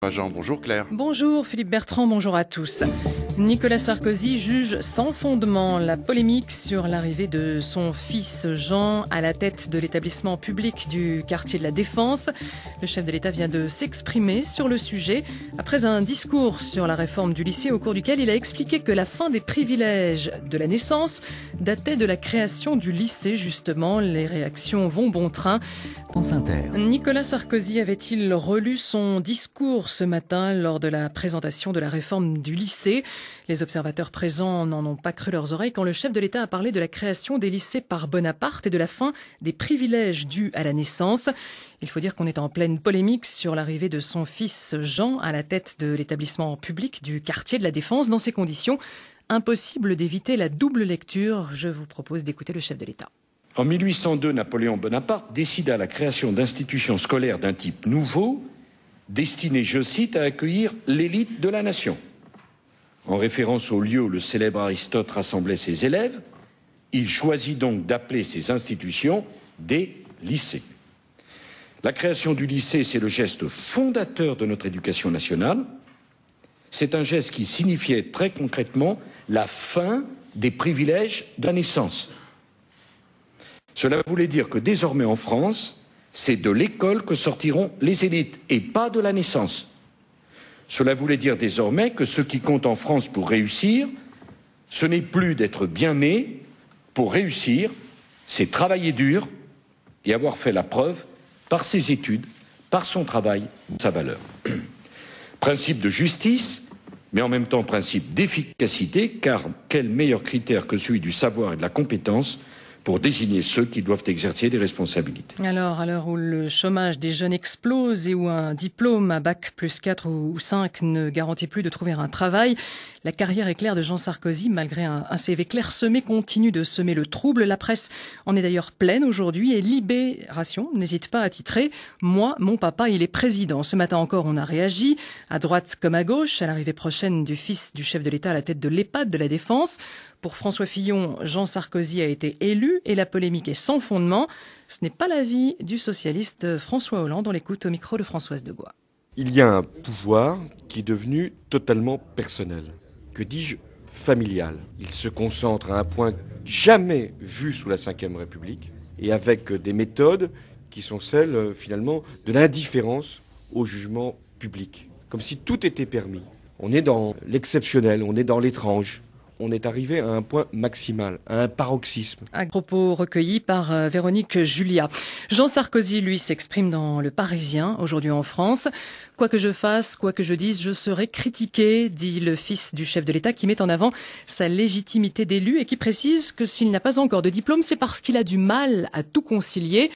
Jean, bonjour Claire. Bonjour Philippe Bertrand, bonjour à tous. Nicolas Sarkozy juge sans fondement la polémique sur l'arrivée de son fils Jean à la tête de l'établissement public du quartier de la Défense. Le chef de l'État vient de s'exprimer sur le sujet après un discours sur la réforme du lycée au cours duquel il a expliqué que la fin des privilèges de la naissance datait de la création du lycée justement. Les réactions vont bon train. France Inter. Nicolas Sarkozy avait-il relu son discours ce matin lors de la présentation de la réforme du lycée? Les observateurs présents n'en ont pas cru leurs oreilles quand le chef de l'État a parlé de la création des lycées par Bonaparte et de la fin des privilèges dus à la naissance. Il faut dire qu'on est en pleine polémique sur l'arrivée de son fils Jean à la tête de l'établissement public du quartier de la Défense. Dans ces conditions, impossible d'éviter la double lecture. Je vous propose d'écouter le chef de l'État. En 1802, Napoléon Bonaparte décida la création d'institutions scolaires d'un type nouveau, destinées, je cite, à accueillir l'élite de la nation. En référence au lieu où le célèbre Aristote rassemblait ses élèves, il choisit donc d'appeler ces institutions des lycées. La création du lycée, c'est le geste fondateur de notre éducation nationale. C'est un geste qui signifiait très concrètement la fin des privilèges de la naissance. Cela voulait dire que désormais en France, c'est de l'école que sortiront les élites et pas de la naissance. Cela voulait dire désormais que ce qui compte en France pour réussir, ce n'est plus d'être bien né. Pour réussir, c'est travailler dur et avoir fait la preuve par ses études, par son travail, sa valeur. Principe de justice, mais en même temps principe d'efficacité, car quel meilleur critère que celui du savoir et de la compétence pour désigner ceux qui doivent exercer des responsabilités. Alors, à l'heure où le chômage des jeunes explose et où un diplôme à bac plus 4 ou 5 ne garantit plus de trouver un travail, la carrière éclair de Jean Sarkozy, malgré un CV clairsemé, continue de semer le trouble. La presse en est d'ailleurs pleine aujourd'hui et Libération n'hésite pas à titrer « Moi, mon papa, il est président ». Ce matin encore, on a réagi, à droite comme à gauche, à l'arrivée prochaine du fils du chef de l'État à la tête de l'EHPAD de la Défense. Pour François Fillon, Jean Sarkozy a été élu et la polémique est sans fondement. Ce n'est pas l'avis du socialiste François Hollande. On l'écoute au micro de Françoise Degois. Il y a un pouvoir qui est devenu totalement personnel. Que dis-je, familial. Il se concentre à un point jamais vu sous la Ve République et avec des méthodes qui sont celles finalement de l'indifférence au jugement public. Comme si tout était permis. On est dans l'exceptionnel, on est dans l'étrange. On est arrivé à un point maximal, à un paroxysme. Un propos recueilli par Véronique Julia. Jean Sarkozy, lui, s'exprime dans Le Parisien, aujourd'hui en France. Quoi que je fasse, quoi que je dise, je serai critiqué, dit le fils du chef de l'État qui met en avant sa légitimité d'élu et qui précise que s'il n'a pas encore de diplôme, c'est parce qu'il a du mal à tout concilier.